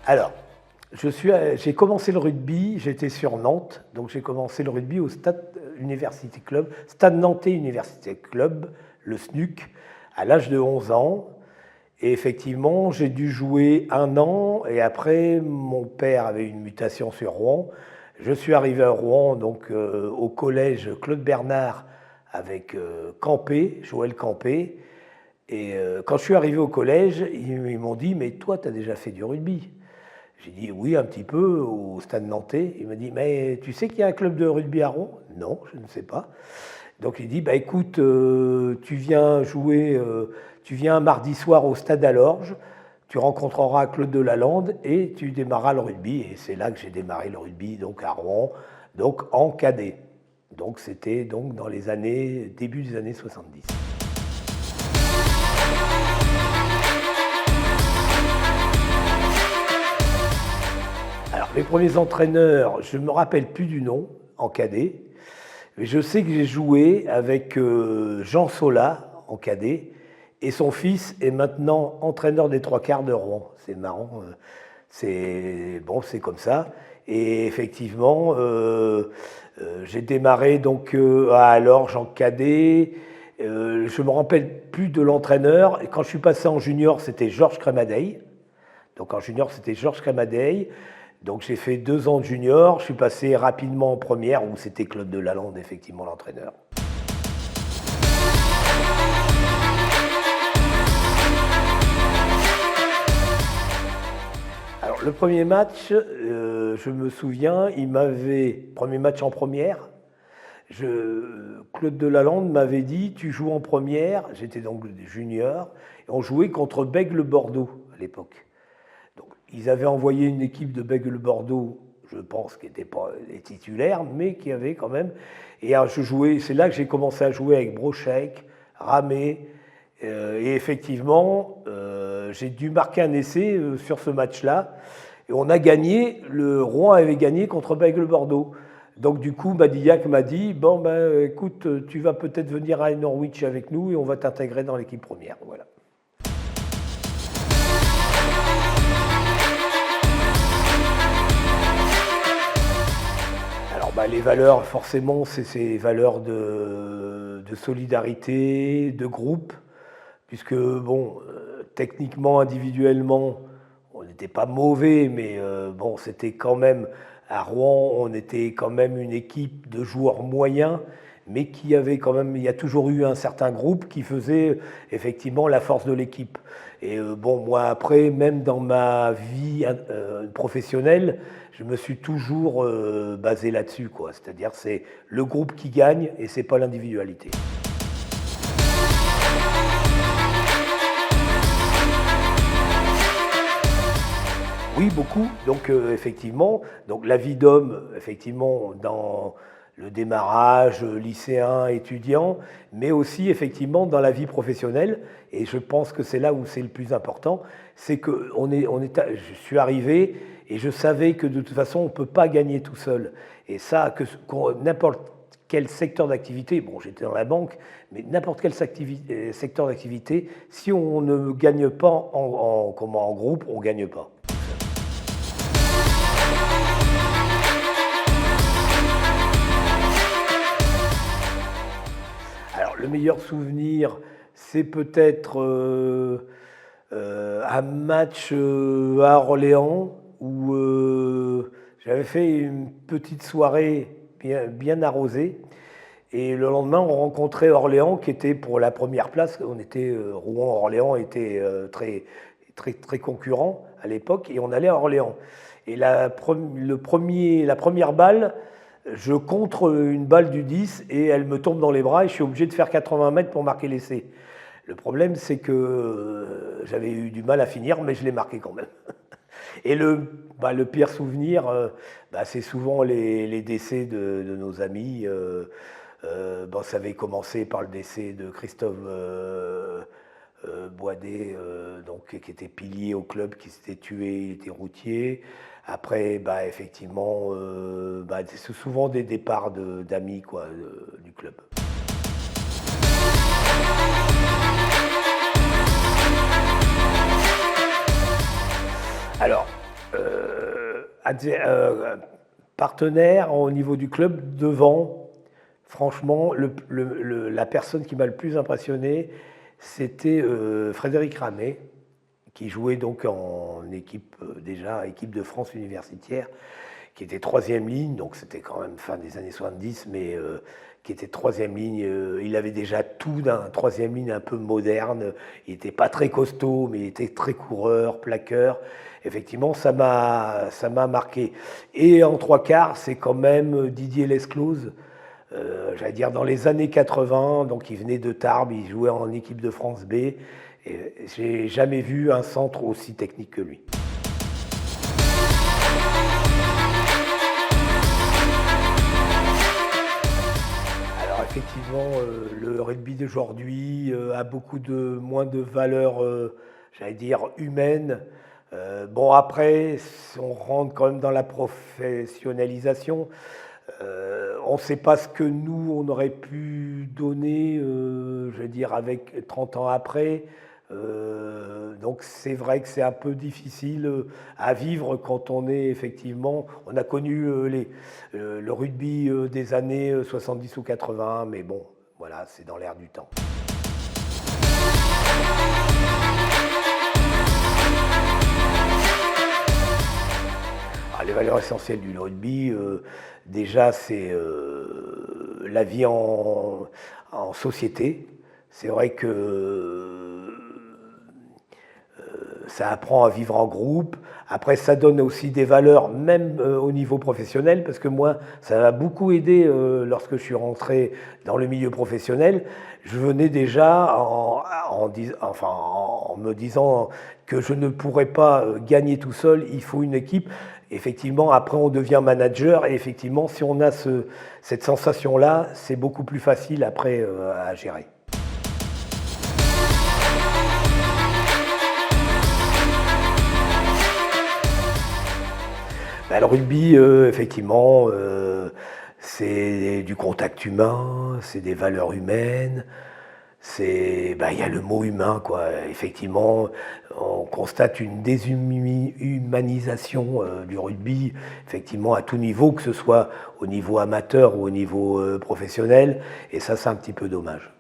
Alors, j'ai commencé le rugby, j'étais sur Nantes, donc j'ai commencé le rugby au Stade Université Club, Stade Nantais Université Club, le SNUC, à l'âge de 11 ans. Et effectivement, j'ai dû jouer 1 an, et après, mon père avait une mutation sur Rouen. Je suis arrivé à Rouen, donc au collège Claude Bernard, avec Campé, Joël Campé. Et quand je suis arrivé au collège, ils m'ont dit « Mais toi, tu as déjà fait du rugby ?» J'ai dit oui, un petit peu, au Stade Nantais. Il m'a dit, mais tu sais qu'il y a un club de rugby à Rouen? Non, je ne sais pas. Donc il dit, bah écoute, tu viens jouer, tu viens un mardi soir au Stade Alorge, tu rencontreras Claude Delalande et tu démarras le rugby. Et c'est là que j'ai démarré le rugby, donc à Rouen, donc en cadet. Donc c'était donc dans les années, début des années 70. Alors, mes premiers entraîneurs, je ne me rappelle plus du nom en cadet, mais je sais que j'ai joué avec Jean Sola en cadet, et son fils est maintenant entraîneur des 3/4 de Rouen. C'est marrant, c'est bon, c'est comme ça. Et effectivement, j'ai démarré donc à Alorge en cadet. Je me rappelle plus de l'entraîneur. Et quand je suis passé en junior, c'était Georges Crémadeil. Donc en junior, c'était Georges Crémadeil. Donc j'ai fait 2 ans de junior, je suis passé rapidement en première, où c'était Claude Delalande, effectivement, l'entraîneur. Alors le premier match, je me souviens, premier match en première, Claude Delalande m'avait dit, tu joues en première, j'étais donc junior, et on jouait contre Bègle-Bordeaux à l'époque. Ils avaient envoyé une équipe de Bègle-Bordeaux, je pense, qui n'était pas les titulaires, mais qui avait quand même. Et c'est là que j'ai commencé à jouer avec Brochek, Ramé. Et effectivement, j'ai dû marquer un essai sur ce match-là. Et on a gagné, le Rouen avait gagné contre Bègle-Bordeaux. Donc du coup, Madillac m'a dit, bon, ben, écoute, tu vas peut-être venir à Norwich avec nous et on va t'intégrer dans l'équipe première. Voilà. Les valeurs, forcément, c'est ces valeurs de solidarité, de groupe, puisque, bon, techniquement, individuellement, on n'était pas mauvais, mais bon, c'était quand même, à Rouen, on était quand même une équipe de joueurs moyens, mais qui avait quand même, il y a toujours eu un certain groupe qui faisait effectivement la force de l'équipe. Et bon, moi après, même dans ma vie professionnelle, je me suis toujours basé là-dessus, quoi. C'est-à-dire c'est le groupe qui gagne et c'est pas l'individualité. Oui, beaucoup. Donc effectivement, donc la vie d'homme, effectivement, dans le démarrage lycéen, étudiant, mais aussi effectivement dans la vie professionnelle. Et je pense que c'est là où c'est le plus important, c'est que je suis arrivé et je savais que de toute façon on ne peut pas gagner tout seul. Et ça, n'importe quel secteur d'activité, bon j'étais dans la banque, mais n'importe quel secteur d'activité, si on ne gagne pas en groupe, on ne gagne pas. Le meilleur souvenir, c'est peut-être un match à Orléans où j'avais fait une petite soirée bien arrosée. Et le lendemain, on rencontrait Orléans qui était pour la première place. Rouen-Orléans était très concurrent à l'époque et on allait à Orléans. Et la première balle, je contre une balle du 10 et elle me tombe dans les bras et je suis obligé de faire 80 mètres pour marquer l'essai. Le problème, c'est que j'avais eu du mal à finir, mais je l'ai marqué quand même. Et le pire souvenir, c'est souvent les décès de nos amis. Ça avait commencé par le décès de Christophe Boisdet, qui était pilier au club, qui s'était tué, il était routier. Après, effectivement, c'est souvent des départs d'amis du club. Alors, partenaire au niveau du club, devant, franchement, la personne qui m'a le plus impressionné, c'était Frédéric Ramet, qui jouait donc en équipe, équipe de France universitaire, qui était troisième ligne, donc c'était quand même fin des années 70, mais qui était troisième ligne. Il avait déjà tout d'un troisième ligne un peu moderne. Il n'était pas très costaud, mais il était très coureur, plaqueur. Effectivement, ça m'a marqué. Et en trois quarts, c'est quand même Didier Lescluze, j'allais dire dans les années 80, donc il venait de Tarbes, il jouait en équipe de France B, et j'ai jamais vu un centre aussi technique que lui. Alors effectivement, le rugby d'aujourd'hui a beaucoup moins de valeur, j'allais dire, humaine. Après, on rentre quand même dans la professionnalisation. On ne sait pas ce que nous, on aurait pu donner, je veux dire, avec 30 ans après. Donc c'est vrai que c'est un peu difficile à vivre quand on est effectivement... On a connu le rugby des années 70 ou 80, mais bon, voilà, c'est dans l'air du temps. Les valeurs essentielles du rugby, déjà, c'est la vie en société. C'est vrai que ça apprend à vivre en groupe. Après, ça donne aussi des valeurs, même au niveau professionnel, parce que moi, ça m'a beaucoup aidé lorsque je suis rentré dans le milieu professionnel. Je venais déjà en me disant que je ne pourrais pas gagner tout seul, il faut une équipe. Effectivement, après, on devient manager, et effectivement, si on a cette sensation-là, c'est beaucoup plus facile après à gérer. Le rugby, effectivement, c'est du contact humain, c'est des valeurs humaines, il y a le mot humain, quoi. Effectivement, on constate une déshumanisation du rugby, effectivement, à tout niveau, que ce soit au niveau amateur ou au niveau professionnel, et ça, c'est un petit peu dommage.